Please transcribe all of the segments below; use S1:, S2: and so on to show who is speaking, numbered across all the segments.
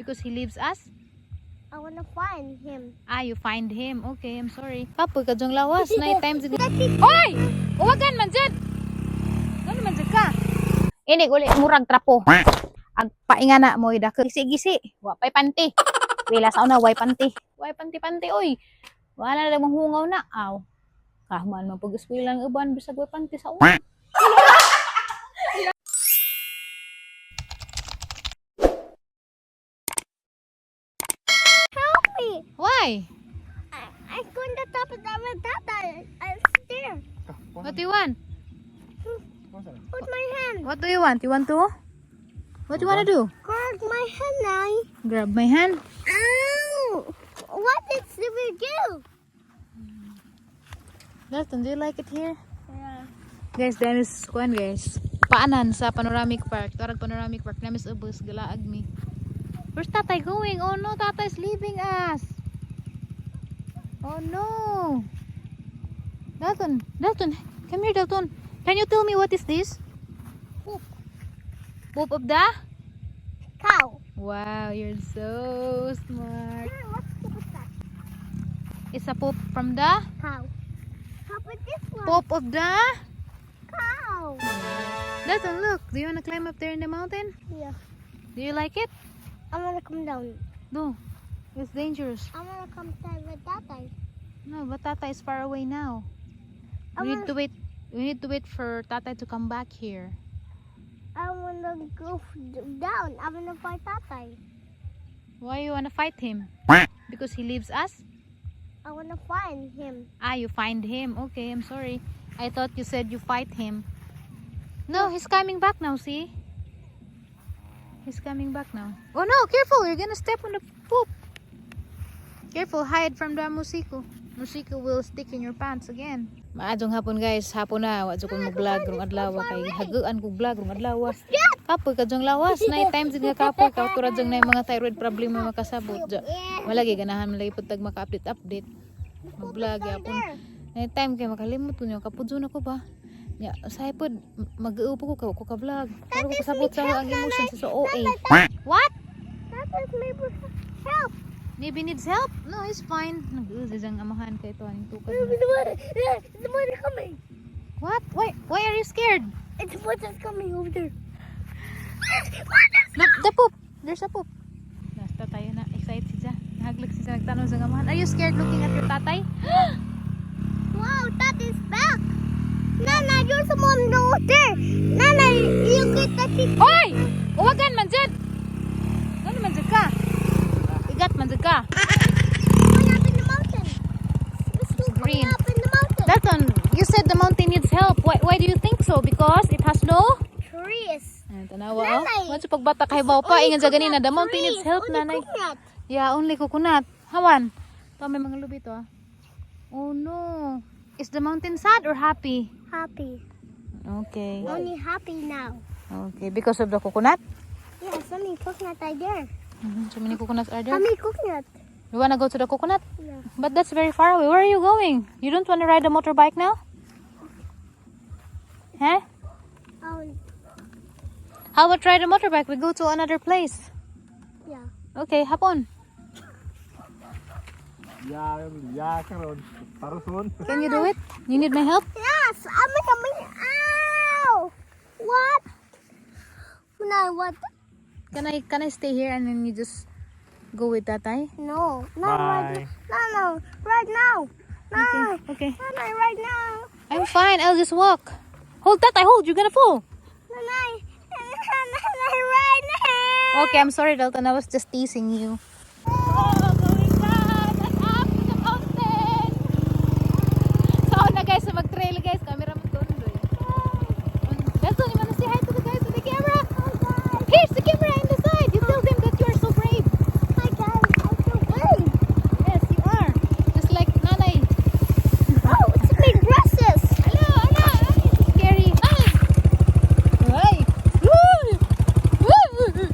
S1: Because he leaves us?
S2: I wanna find him.
S1: Ah, you find him. Okay, I'm sorry. Kapoy ka diyong lawas. Night time. Oy! Uwagan man dyan! Ano man dyan ka? Ini uli murag trapo. Ag paingana mo ida gisi-gisi. Wa pay panty. Wala sa una way panty. Way panty oy. Wala na mong hungaw na. Aw. Kahman man pag-eskwela ng uban bisag way panty sa una.
S2: Help me!
S1: Why?
S2: I'm going to top of the tata. I'm there.
S1: What do you want?
S2: Put my hand.
S1: What do you want? You want to? What do you want to do?
S2: Grab my hand now.
S1: Grab my hand.
S2: Ow! What did we do?
S1: Dalton, do you like it here?
S2: Yeah.
S1: Guys, Dennis, kuan guys. Paanan sa Panoramic Park. Tarag Panoramic Park. Namis ubos, galaag mi. Where's Tatay going? Oh no, Tatay's leaving us. Oh no. Dalton, come here, Dalton. Can you tell me what is this?
S2: Poop.
S1: Poop of the?
S2: Cow.
S1: Wow, you're so smart.
S2: What poop is that?
S1: It's a poop from the?
S2: Cow. How about this one?
S1: Poop of the?
S2: Cow.
S1: Dalton, look. Do you want to climb up there in the mountain?
S2: Yeah.
S1: Do you like it?
S2: I wanna come down.
S1: No. It's dangerous.
S2: I wanna come down with Tata.
S1: No, but Tata is far away now.
S2: I
S1: We need
S2: wanna-
S1: to wait. We need to wait for Tata to come back here.
S2: I wanna go down. I wanna fight Tata.
S1: Why you wanna fight him? Because he leaves us?
S2: I wanna find him.
S1: Ah, you find him. Okay, I'm sorry. I thought you said you fight him. No, he's coming back now, see? He's coming back now. Oh no, careful! You're gonna step on the poop. Careful, hide from the musiko. Musiko will stick in your pants again. Maadong hapon guys, hapon na. Wadyo kong mag-vlog rong adlaw kay hagaan kong vlog rong adlaw. Kapoy ka diyong lawas. Night time din nga kapoy. Katurad diyong na yung mga thyroid problem mo makasabot. Malagi ganahan malipod tag maka-update. Mag-vlog yapon. Night time kay makalimot ko niyo. Kapudyo na ko ba? Ya, say pod mag-uupo ko ka-vlog. Pero ko kasabot sa ang emotions sa OA. What?
S2: Tata's maybe help.
S1: Maybe needs help? No, he's fine. Nag-uusay diyang amahan kay ito. Anong tukad mo.
S2: The money coming.
S1: What? Why are you scared?
S2: It's what is coming over there.
S1: Look, the poop. There's a poop. Basta tayo na. Excited siya. Nahaglag siya. Nagtanong sa amahan. Are you scared looking at your tatay?
S2: Wow, Tata's back. Nana, you're the mom over there. Nana, you get the chicken.
S1: Oy! Uwagan man dyan! Ano man dyan ka? Igat man dyan ka?
S2: Going up in the mountain. It's still
S1: green.
S2: going up in the mountain.
S1: Dalton, you said the mountain needs help. Why do you think so? Because it has no?
S2: Trees.
S1: Ay, tanawa oh.
S2: Nanay.
S1: Once pagbata kay baw pa, ingan sa ganina. The mountain needs help, nanay.
S2: Coconut.
S1: Yeah, only coconut. Hawan. Ito may mga lubi to ah. Oh no. Is the mountain sad or happy?
S2: Happy.
S1: Okay.
S2: Only happy now.
S1: Okay, because of the coconut?
S2: Yes, only coconut right there.
S1: So many coconuts are there.
S2: How many coconut?
S1: You wanna go to the coconut?
S2: Yeah.
S1: But that's very far away. Where are you going? You don't wanna ride a motorbike now? Huh?
S2: Oh,
S1: How about ride a motorbike? We go to another place.
S2: yeah.
S1: Okay, hop on.
S3: Ya karon tarusun.
S1: Can you do it? You need my help?
S2: Yes, I'm coming. Ow! What? No, what?
S1: Can I stay here and then you just go with Tatay?
S2: No, no,
S3: Bye.
S2: right now. No,
S1: Okay.
S2: no, right now.
S1: I'm fine. I'll just walk. Hold Tatay, hold. You're gonna fall.
S2: No, right now.
S1: Okay, I'm sorry, Dalton. I was just teasing you. Oh, going down and up to the mountain. So na guys, mag-trail guys. Camera mo doon. Dalton, you wanna say hi to the guys with the camera? Here's the camera in the side. You tell them that you are so brave.
S2: Hi guys, I'm so brave.
S1: Yes, you are. Just like Nanay.
S2: Oh, it's big dresses.
S1: Hello, it's scary. Ay! Woo! Woo!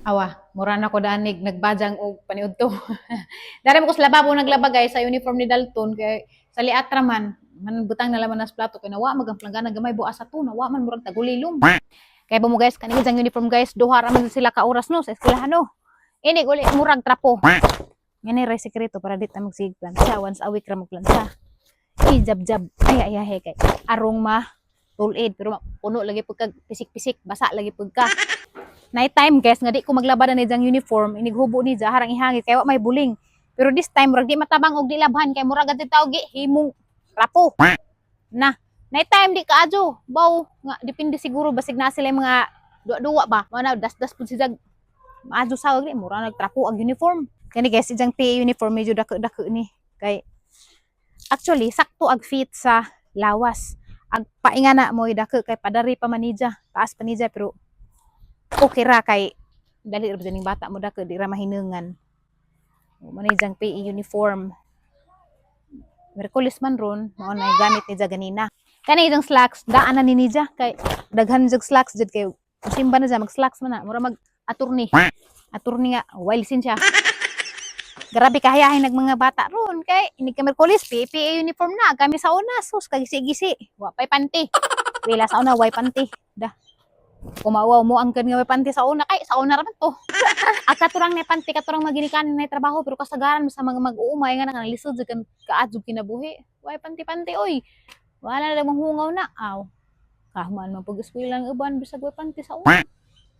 S1: Awa, mura na ko danig nagbajang og paniudto. Dari mo ko sa lababo naglaba guys sa uniform ni Dalton kay sa liatra man butang na laman nas plato kay nawa magang planggana gamay buas sa to nawa man murag tagulilom. Kay mo guys kanang jang uniform guys duha ra man sila ka oras no sa eskwelahan no. Ini uli murag trapo. Ngani ray sekreto para di ta magsig plansa once a week ra magplansa. Jab-jab ay kay arong ma tulid pero puno lagi pagka pisik-pisik basa lagi pagka. Night time guys nga di ko maglaba na ni jang uniform inighubo ni ja harang ihangit kay wa may buling. Pero this time murag di matabang og di labhan kay murag adto tawag himong rapo. Na night time di kaadyo baw nga depende siguro basig na sila yung mga duwa ba mana das-das pud si jag maadyo sa di mura nagtrapo ang uniform. Kani guys ijang PA uniform medyo dako-dako ni kay actually sakto ag fit sa lawas. Ag paingana mo dako kay padari pa manija taas pa nija pero okay ra kay dali ra ning bata mo dako di ra mahinungan. Manijang PE uniform. Merkulis man ron mao na gamit ni ja ganina. Kani ijang slacks daan na ni nija kay daghan jud slacks jud kay simba na ja mag slacks man na mura mag attorney. Attorney nga while lisensya. Grabe kahayahin nag mga bata ron kay ini ka Merkulis PA uniform na kami sa una sus kagisi-gisi wa pay panty. Wala sa una way panty. Dah kumawaw mo ang kan nga may panty sa una kay sa una ra man to. Katurang na panty katurang maginikanin na trabaho pero kasagaran sa mga mag-uumay nga nangalisod kan kaadjog kinabuhi. Way panty-panty oy. Wala na manghungaw na aw. Kahman man pag eskwela ng uban bisag way panty sa una.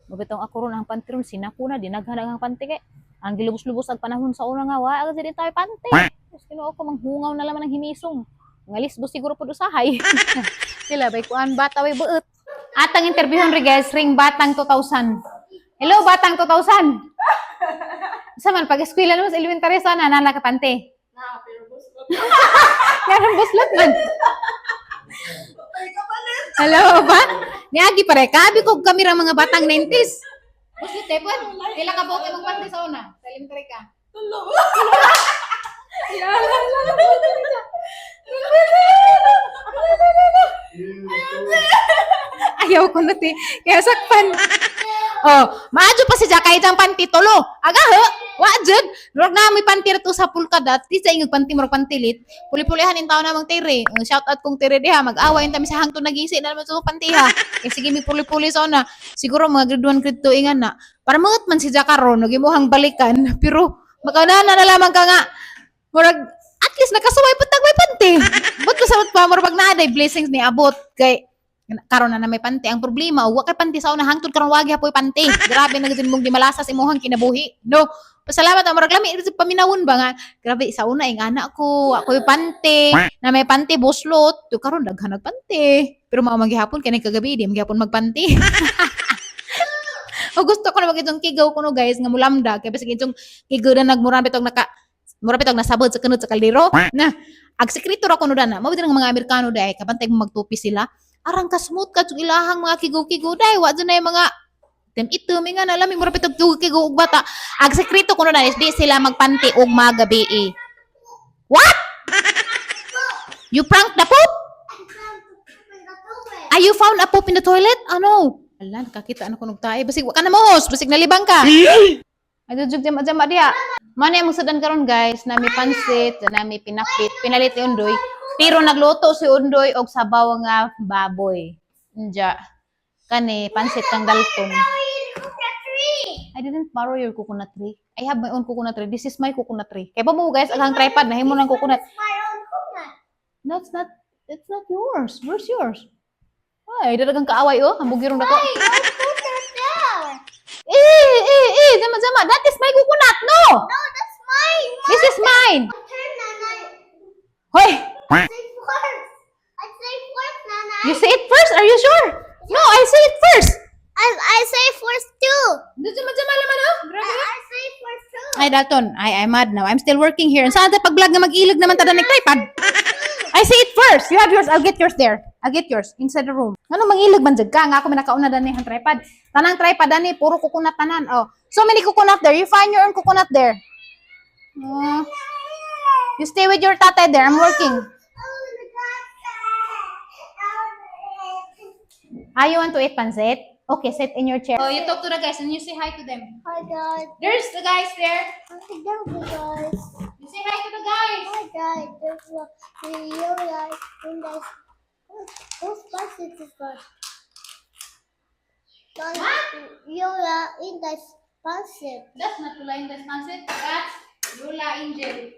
S1: Mabitong ako ron ang panty ron sinakuna dinaghan ang panty kay ang gilubos-lubos ang panahon sa una nga wa agad din tayo panty. Tapos kinuha ko manghungaw na laman ng himisong. Ngalis bo siguro pud usahay. Sila bay kuan bata way buot. Atang interviewon ri guys ring Batang 2000. Hello Batang 2000. Sa man pag eskwela mo sa elementary sana nana ka pante.
S4: Na, pero buslot.
S1: Naran buslot man. Hello ba? Niagi pare kabi ko kami ra mga batang 90s. Buslot eh pud. Ila ka boke magpante sa una. Sa elementary ka.
S4: Tulo.
S1: Ayaw ko na ti. Kaya sakpan. Oh, maadyo pa si Jakay jang panty tolo. Aga ho. Wa jud. Rog na may panty to sa pulkadat. Di sa ingog panty murag pantilit. Puli-pulihan in taon namang tire. Shout out kong tire diha. Mag-away ta mi sa hangtod nagisi na naman sa panty ha. Kay sige mi puli-puli sa una. Siguro mga grade 1 grade 2 ingan na. Para mangut man si Jakaron nagimuhang balikan. Pero magkanana na lamang ka nga. Murag at least nakasaway putag may panty. But kasabot pa murag naaday blessings ni abot kay karon na may panty. Ang problema, wa kay panty sa una hangtod karon wagi hapoy panty. Grabe na gid mong di malasas imuhang kinabuhi. No. Pasalamat ang murag lami paminawon ba nga. Grabe sa una ing anak ko, ako'y panty, na may panty buslot. To karon daghan panty. Pero mao maghihapon kay kagabi di maghihapon magpanty. O gusto ko na magitong kigaw kuno guys nga mulamda kay basig itong kigaw na nagmura bitog mura bitog nasabod sa kanod sa kaldero. Na ag sekreto ra kuno dana. Mao din mga Amerikano dai kapantay magtupi sila. Arang ka smooth ka yung ilahang mga kigo-kigo dahil wa dyan na yung mga item nga na alam mo rapit og kigo og bata ag sekreto kuno na di sila magpanti og mga gabi eh. What? You prank the poop? Ah, you found a poop in the toilet? Ano? Ala, nakakita ano kunog tae basig wa ka na mohos basig nalibang ka. Ay jud jama dia. Mani ang sudan karon guys na mi pansit na mi pinakbit pinalit ni Undoy. Pero nagluto si Undoy og sabaw nga baboy. Nja. Kani pansit kang Dalton. I didn't borrow your coconut tree. I have my own coconut tree. This is my coconut tree. Kaya pa mo guys, agang tripod na himo ng coconut.
S2: My own coconut.
S1: That's not, it's not yours. Where's yours? Ay, dadagang kaaway oh. Hambog yun dako.
S2: Hey, your coconut there.
S1: Zama. That is my coconut. No!
S2: No, that's mine.
S1: This is mine.
S2: Turn, Nana.
S1: Hoy!
S2: I say first. I say first, Nana.
S1: You say it first? Are you sure? No, I say it first.
S2: I say first too.
S1: Zama naman oh.
S2: I say first too.
S1: Ay, Dalton, I'm mad now. I'm still working here. And saan tayo pag-vlog na mag-ilag naman tada ng tripod? I say it first. You have yours. I'll get yours there. I'll get yours inside the room. Ano mang-ilag man dyan ka? Nga ako may nakauna dani ang tripod. Tanang tripod dani, puro coconut tanan. Oh. So many coconut there. You find your own coconut there. You stay with your tatay there. I'm working. You want to eat pancit? Okay, sit in your chair. Oh, you talk to the guys and you say hi to them.
S2: Hi guys.
S1: There's the guys there.
S2: Hi guys.
S1: You say hi to the guys.
S2: Hi guys. There's a video guys in this. Whose bus is this one? Yola in this bus.
S1: That's not Tula in the sunset. That's Lula Angel.